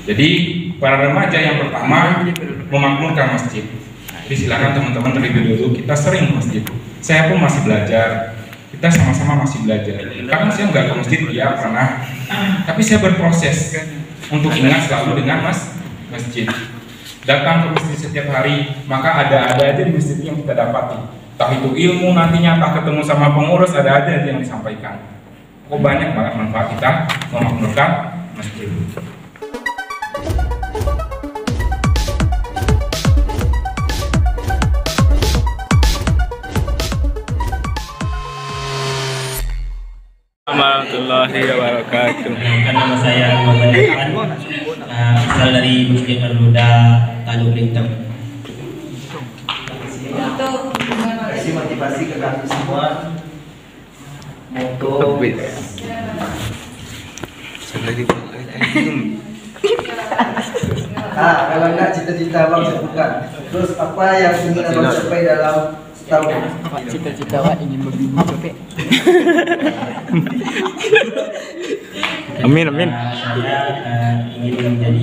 Jadi para remaja yang pertama memakmurkan masjid. Jadi silakan teman-teman terlebih dulu, kita sering ke masjid. Saya pun masih belajar, kita sama-sama masih belajar. Karena saya nggak ke masjid, ya pernah. Tapi saya berproses untuk ingat selalu dengan masjid. Datang ke masjid setiap hari, maka ada aja di masjid yang kita dapati. Entah itu ilmu nantinya, entah ketemu sama pengurus, ada aja yang disampaikan. Kok banyak banget manfaat kita memakmurkan masjid. Warahmatullahi wabarakatuh. Nama saya Muhammad Irfan, asal dari Masjid Marhuda Taluk Lintang. Untuk kasih motivasi ke kami semua untuk kalau enggak cita-cita abang sebutkan. Terus apa yang ingin abang capai dalam setahun? Cita-cita awak ingin berburu copet. Amin, amin. Saya ingin menjadi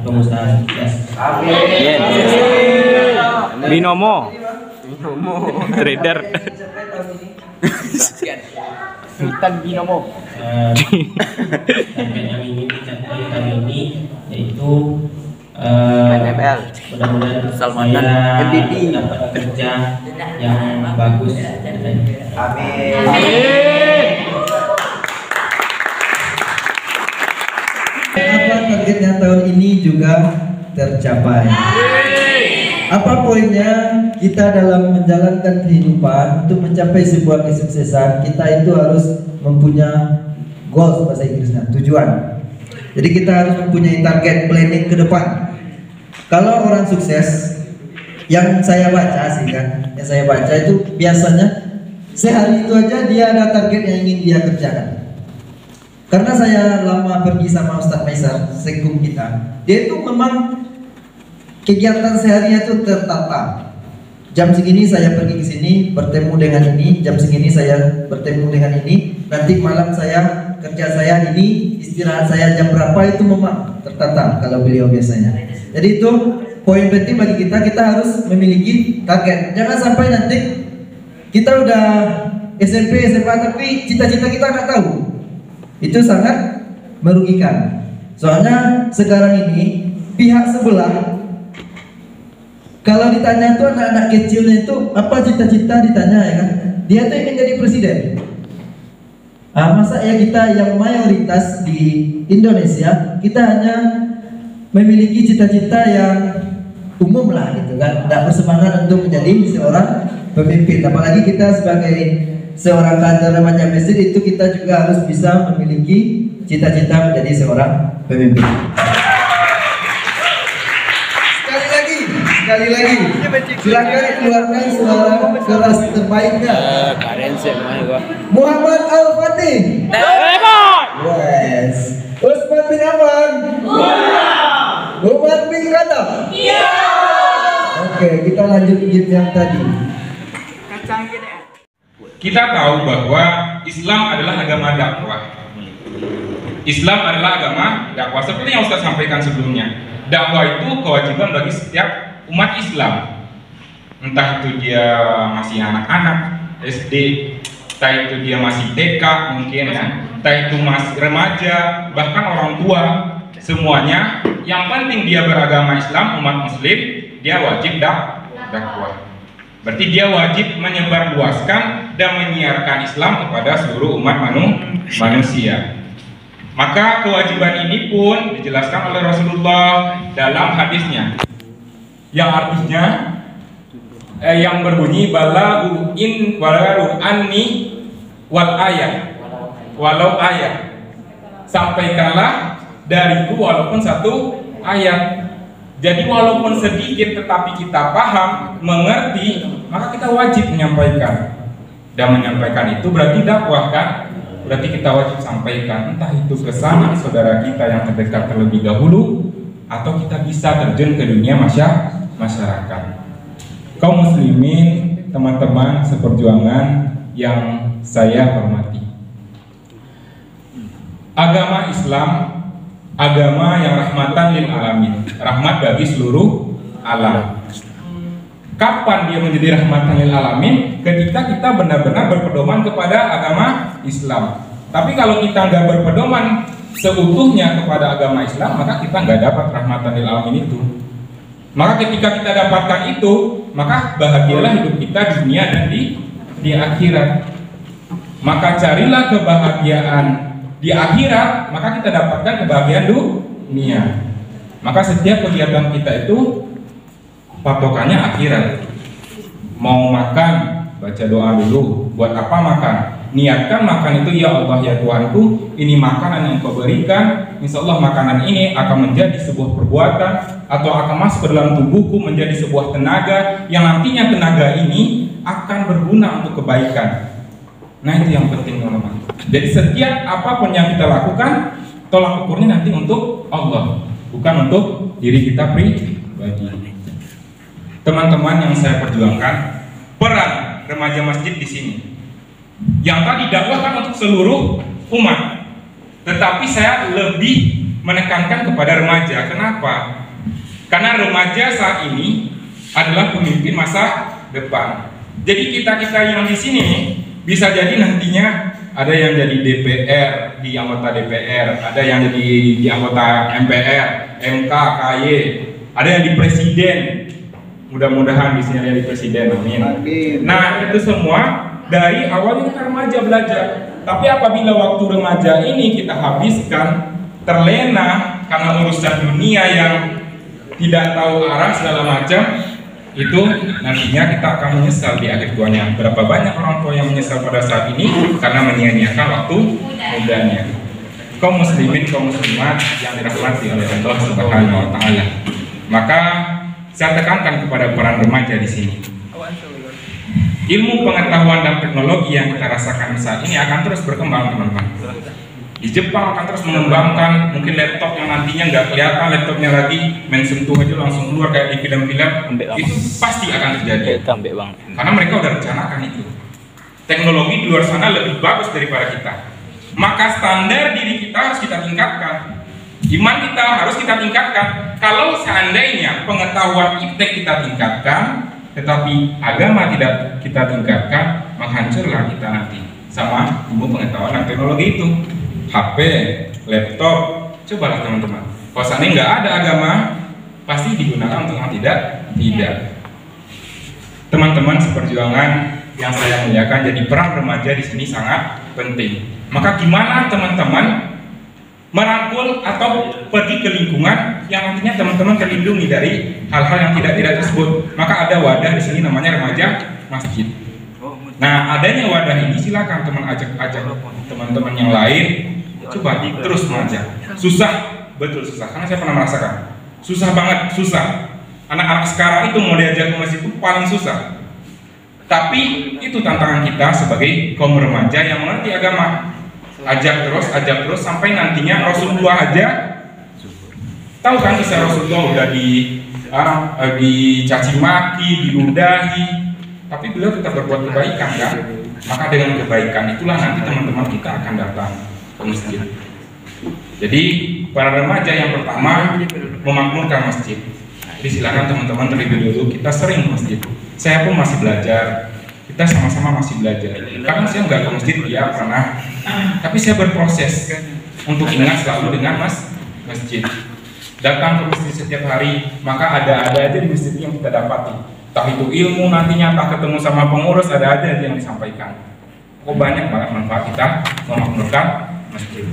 pengusaha sukses. Amin. Binomo, trader. Capai tahun ini. Sultan Binomo. Target yang ingin dicapai tahun ini yaitu NFL. mudah-mudahan Salman saya MDD. dapat kerja yang bagus. Amin. Apa targetnya tahun ini juga tercapai? Apa poinnya kita dalam menjalankan kehidupan untuk mencapai sebuah kesuksesan? Kita itu harus mempunyai goals bahasa Inggrisnya, tujuan. Jadi kita harus mempunyai target planning ke depan. Kalau orang sukses, yang saya baca sih kan, yang saya baca itu biasanya sehari itu aja dia ada target yang ingin dia kerjakan. Karena saya lama pergi sama Ustadz Maisar, sekum kita, dia itu memang kegiatan seharinya itu tertata. Jam segini saya pergi ke sini, bertemu dengan ini. Jam segini saya bertemu dengan ini. Nanti malam saya kerja saya ini, istirahat saya jam berapa, itu memang tertata kalau beliau biasanya. Jadi itu poin penting bagi kita. Kita harus memiliki target. Jangan sampai nanti kita udah SMP, SMA tapi cita-cita kita nggak tahu. Itu sangat merugikan. Soalnya sekarang ini pihak sebelah kalau ditanya tuh anak-anak kecilnya itu apa cita-cita, ditanya ya kan, dia tuh ingin jadi presiden. Masa ya kita yang mayoritas di Indonesia kita hanya memiliki cita-cita yang umum lah gitu kan, tidak bersemangat untuk menjadi seorang pemimpin. Apalagi kita sebagai seorang kader remaja masjid itu kita juga harus bisa memiliki cita-cita menjadi seorang pemimpin. Sekali lagi, silakan keluarkan suara keras terbaiknya. Muhammad Al-Fatih. Yes. Usman bin Affan. Umar bin Khattab. Oke, kita lanjut game yang tadi. Kita tahu bahwa Islam adalah agama dakwah. Islam adalah agama dakwah. Seperti yang Ustaz sampaikan sebelumnya, dakwah itu kewajiban bagi setiap umat Islam. Entah itu dia masih anak-anak SD, entah itu dia masih TK mungkin ya, entah itu masih remaja, bahkan orang tua, semuanya yang penting dia beragama Islam, umat Muslim, dia wajib dakwah. Berarti dia wajib menyebarluaskan dan menyiarkan Islam kepada seluruh umat manusia. Maka kewajiban ini pun dijelaskan oleh Rasulullah dalam hadisnya, yang artinya yang berbunyi balaghu anni wal ayat, walau ayat, sampaikanlah dariku walaupun satu ayat. Jadi walaupun sedikit tetapi kita paham, mengerti, maka kita wajib menyampaikan. Dan menyampaikan itu berarti dakwah kan? Berarti kita wajib sampaikan, entah itu ke sanak saudara kita yang terdekat terlebih dahulu, atau kita bisa terjun ke dunia masyarakat. Kaum muslimin, teman-teman seperjuangan yang saya hormati, agama Islam agama yang rahmatan lil alamin, rahmat bagi seluruh alam. Kapan dia menjadi rahmatan lil alamin? Ketika kita benar-benar berpedoman kepada agama Islam. Tapi kalau kita nggak berpedoman seutuhnya kepada agama Islam, maka kita nggak dapat rahmatan lil alamin itu. Maka ketika kita dapatkan itu, maka bahagialah hidup kita di dunia dan di akhirat. Maka carilah kebahagiaan di akhirat, maka kita dapatkan kebahagiaan dunia. Maka setiap kegiatan kita itu patokannya akhirat. Mau makan, baca doa dulu. Buat apa makan? Niatkan makan itu, ya Allah ya Tuhanku, ini makanan yang Kau berikan. Insya Allah makanan ini akan menjadi sebuah perbuatan atau akan masuk ke dalam tubuhku menjadi sebuah tenaga yang nantinya tenaga ini akan berguna untuk kebaikan. Nah itu yang penting teman-teman. Jadi setiap apapun yang kita lakukan, tolak ukurnya nanti untuk Allah, bukan untuk diri kita pribadi. Teman-teman yang saya perjuangkan, peran remaja masjid di sini. Yang tadi dakwah kan untuk seluruh umat, tetapi saya lebih menekankan kepada remaja. Kenapa? Karena remaja saat ini adalah pemimpin masa depan. Jadi kita-kita yang di sini bisa jadi nantinya ada yang jadi DPR, di anggota DPR, ada yang jadi di anggota MPR, MK, KY, ada yang di presiden. Mudah-mudahan di sini ada di presiden, amin. Nah itu semua dari awalnya kita remaja belajar. Tapi apabila waktu remaja ini kita habiskan terlena karena urusan dunia yang tidak tahu arah segala macam, itu nantinya kita akan menyesal di akhir tuanya. Berapa banyak orang tua yang menyesal pada saat ini karena menyia-nyiakan waktu mudanya. Kaum muslimin, kaum muslimat yang dirahmati oleh Allah Subhanahu wa taala. Maka saya tekankan kepada peran remaja di sini. Ilmu pengetahuan dan teknologi yang kita rasakan saat ini akan terus berkembang, teman-teman. Di Jepang akan terus mengembangkan mungkin laptop yang nantinya nggak kelihatan laptopnya lagi, main sentuh aja langsung keluar kayak di film-film. Itu pasti akan terjadi. Karena mereka udah rencanakan itu. Teknologi di luar sana lebih bagus daripada kita. Maka standar diri kita harus kita tingkatkan. Iman kita harus kita tingkatkan. Kalau seandainya pengetahuan iptek kita tingkatkan, tetapi agama tidak kita tingkatkan, maka hancurlah kita nanti sama ilmu pengetahuan dan teknologi itu. HP, laptop, cobalah teman-teman. Kalau seandainya nggak ada agama, pasti digunakan untuk yang tidak. Teman-teman seperjuangan yang saya muliakan, jadi peran remaja di sini sangat penting. Maka gimana teman-teman merangkul atau pergi ke lingkungan yang nantinya teman-teman terlindungi dari hal-hal yang tidak tersebut? Maka ada wadah di sini namanya remaja masjid. Nah, adanya wadah ini silakan teman ajak teman-teman yang lain, coba terus mengajak. Susah, betul susah. Karena saya pernah merasakan susah banget, susah. Anak-anak sekarang itu mau diajak ke masjid itu paling susah. Tapi itu tantangan kita sebagai kaum remaja yang mengerti agama. Ajak terus sampai nantinya Rasulullah aja tahu kan kisah Rasulullah udah dicaci maki, diludahi, tapi beliau tetap berbuat kebaikan kan. Maka dengan kebaikan itulah nanti teman-teman kita akan datang ke masjid. Jadi para remaja yang pertama memakmurkan masjid. Jadi silakan teman-teman terlebih dulu kita sering ke masjid. Saya pun masih belajar. Kita sama-sama masih belajar. Karena saya nggak ke masjid, ya pernah. Tapi saya berproses untuk ingat selalu dengan masjid. Datang ke masjid setiap hari, maka ada aja di masjid yang kita dapati. Entah itu ilmu nantinya, entah ketemu sama pengurus, ada aja yang disampaikan. Kok banyak banget manfaat kita memakmurkan masjid.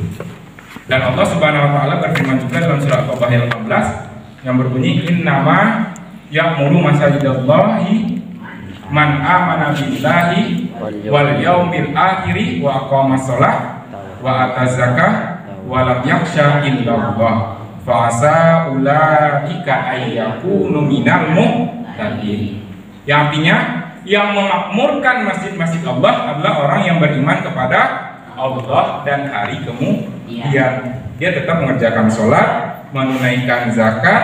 Dan Allah Subhanahu wa taala berfirman juga dalam surah At-Taubah ayat 18 yang berbunyi innama ya'muru masajidallahi man amana billahi wal yaumil akhiri wa aqamas shalah wa ataz zakah wa lam yakhsha illallah fa asa ulaika ayyakunu minal muhtadin. Yang artinya yang memakmurkan masjid-masjid Allah adalah orang yang beriman kepada Allah dan hari kemudian. Dia tetap mengerjakan sholat, menunaikan zakat,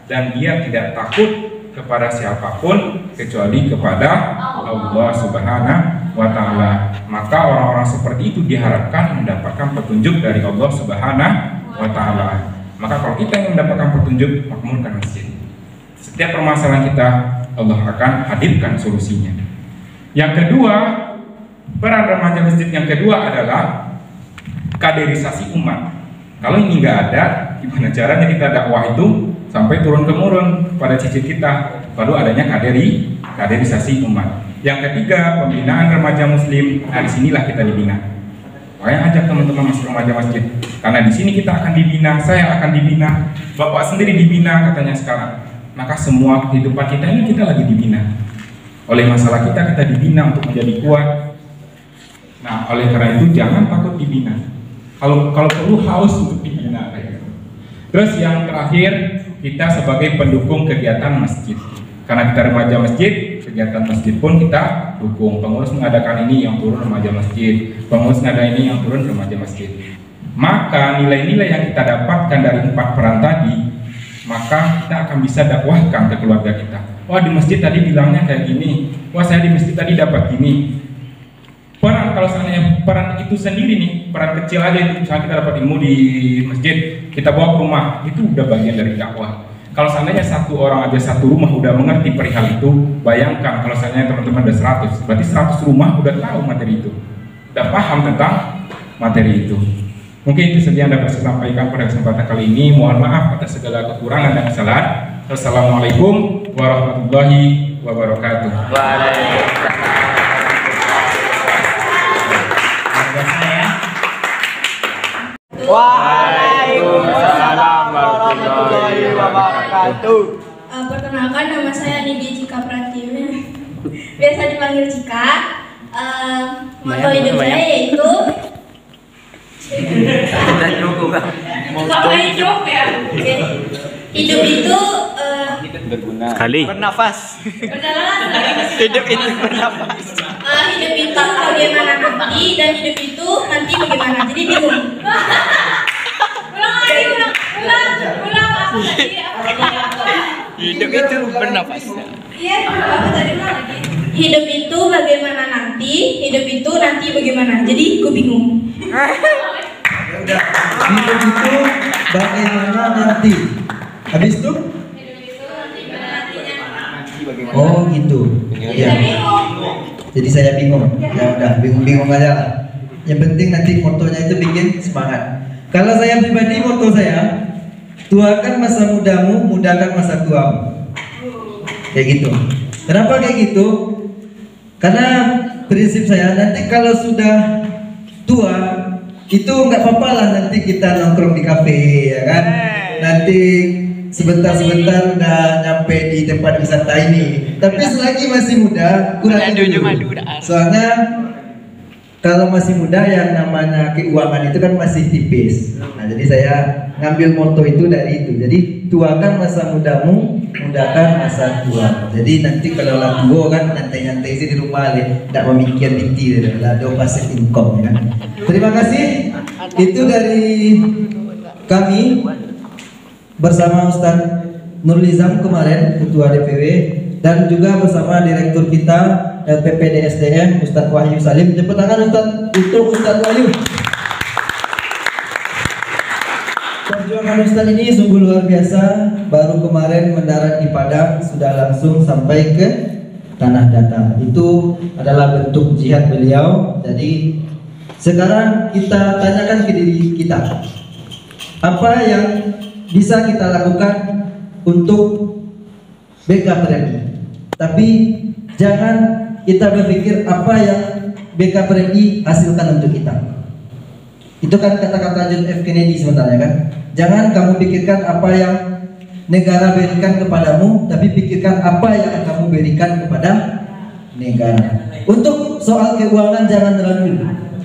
dan dia tidak takut kepada siapapun kecuali kepada Allah Subhanahu wa taala. Maka orang-orang seperti itu diharapkan mendapatkan petunjuk dari Allah Subhanahu wa taala. Maka kalau kita ingin mendapatkan petunjuk, makmurkan masjid. Setiap permasalahan kita, Allah akan hadirkan solusinya. Yang kedua, peran remaja masjid yang kedua adalah kaderisasi umat. Kalau ini nggak ada, gimana caranya kita dakwah itu sampai turun-temurun pada cicit kita? Lalu adanya kaderisasi umat. Yang ketiga, pembinaan remaja muslim. Nah, disinilah kita dibina. Makanya ajak teman-teman masuk remaja masjid. Karena di sini kita akan dibina, saya akan dibina, Bapak sendiri dibina katanya sekarang. Maka semua kehidupan kita ini kita lagi dibina. Oleh masalah kita dibina untuk menjadi kuat. Nah, oleh karena itu jangan takut dibina. Kalau perlu haus untuk dibina. Terus yang terakhir, kita sebagai pendukung kegiatan masjid. Karena kita remaja masjid, kegiatan masjid pun kita dukung. Pengurus mengadakan ini yang turun remaja masjid, pengurus ngadain ini yang turun remaja masjid. Maka nilai-nilai yang kita dapatkan dari 4 peran tadi, maka kita akan bisa dakwahkan ke keluarga kita. Wah, di masjid tadi bilangnya kayak gini. Wah, saya di masjid tadi dapat gini. Peran, kalau seandainya peran itu sendiri nih, peran kecil aja itu, misalnya kita dapat ilmu di masjid, kita bawa ke rumah, itu udah bagian dari dakwah. Kalau seandainya satu orang aja satu rumah udah mengerti perihal itu, bayangkan kalau seandainya teman-teman ada 100, berarti 100 rumah udah tahu materi itu, udah paham tentang materi itu. Mungkin itu saja yang dapat saya sampaikan pada kesempatan kali ini. Mohon maaf atas segala kekurangan dan kesalahan. Wassalamualaikum warahmatullahi wabarakatuh. Waalaikumsalam warahmatullahi wabarakatuh. Perkenalkan, nama saya Nidi Cika Pratiwi. Biasa dipanggil Cika. Moto hidup saya yaitu hidup ya. Hidup itu Sekali. Bernafas. berjalan. Hidup itu bernafas. Hidup itu bagaimana nanti dan hidup itu nanti bagaimana. Jadi bingung. Ulang aku tadi apa? Hidup itu bernafas. Iya, aku tadi ulang lagi. Hidup itu bagaimana nanti, hidup itu nanti bagaimana. Jadi gue bingung. Hidup itu bagaimana nanti. Habis itu? Oh gitu. Ya. Jadi saya bingung. Ya udah, bingung-bingung aja lah. Yang penting nanti motonya itu bikin semangat. Kalau saya pribadi, moto saya, tuakan masa mudamu, mudahkan masa tuamu. Kayak gitu. Kenapa kayak gitu? Karena prinsip saya, nanti kalau sudah tua, itu nggak apa-apa lah nanti kita nongkrong di kafe, ya kan? Nanti sebentar-sebentar udah nyampe di tempat wisata ini. Tapi selagi masih muda, kurang dulu. Soalnya kalau masih muda yang namanya keuangan itu kan masih tipis. Nah, jadi saya ngambil moto itu dari itu. Jadi tuakan masa mudamu, mudahkan masa tua. Jadi nanti kalau lah tua kan nyantai-nyantai sih di rumah deh, tidak memikir dikti lah, do passive income ya kan. Terima kasih. Itu dari kami bersama Ustadz Nurlizam kemarin, Ketua DPW, dan juga bersama Direktur kita LPPD SDM Ustadz Wahyu Salim. Tepuk tangan untuk Ustadz Wahyu. Perjuangan Ustadz ini sungguh luar biasa. Baru kemarin mendarat di Padang, sudah langsung sampai ke tanah datar. Itu adalah bentuk jihad beliau. Jadi sekarang kita tanyakan ke diri kita, apa yang bisa kita lakukan untuk BKPRI. Tapi jangan kita berpikir apa yang BKPRI hasilkan untuk kita. Itu kan kata-kata John F. Kennedy sebenarnya kan. Jangan kamu pikirkan apa yang negara berikan kepadamu, tapi pikirkan apa yang kamu berikan kepada negara. Untuk soal keuangan jangan ragu.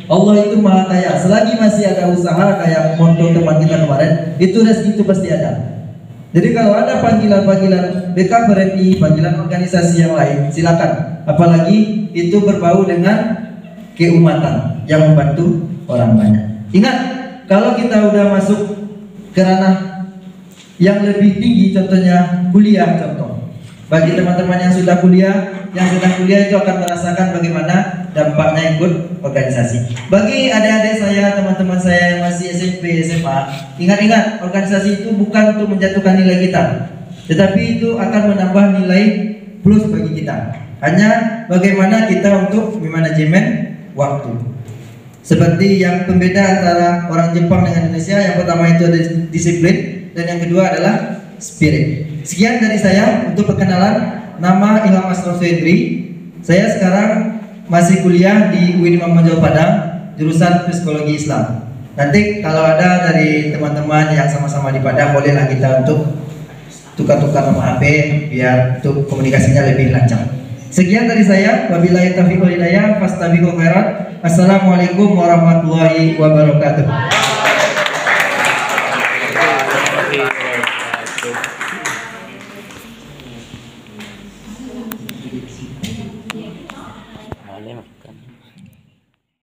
Allah itu maha kaya. Selagi masih ada usaha kayak moto teman kita kemarin, itu rezeki itu pasti ada. Jadi kalau ada panggilan-panggilan BKPRI, panggilan organisasi yang lain, silakan. Apalagi itu berbau dengan keumatan yang membantu orang banyak. Ingat, kalau kita udah masuk ke ranah yang lebih tinggi, contohnya kuliah, contoh. Bagi teman-teman yang sudah kuliah, yang sedang kuliah itu akan merasakan bagaimana dampaknya ikut organisasi. Bagi adik-adik saya, teman-teman saya yang masih SMP, SMA, ingat-ingat organisasi itu bukan untuk menjatuhkan nilai kita, tetapi itu akan menambah nilai plus bagi kita. Hanya bagaimana kita untuk memanajemen waktu. Seperti yang pembeda antara orang Jepang dengan Indonesia, yang pertama itu ada disiplin dan yang kedua adalah spirit. Sekian dari saya untuk perkenalan. Nama Ilham Asraf Fedri. Saya sekarang masih kuliah di UIN Imam Bonjol Padang, jurusan Psikologi Islam. Nanti kalau ada dari teman-teman yang sama-sama di Padang, bolehlah kita untuk tukar-tukar nomor HP biar untuk komunikasinya lebih lancar. Sekian dari saya. Wabillahi taufiq wal hidayah. Fastabiqul khairat. Assalamualaikum warahmatullahi wabarakatuh.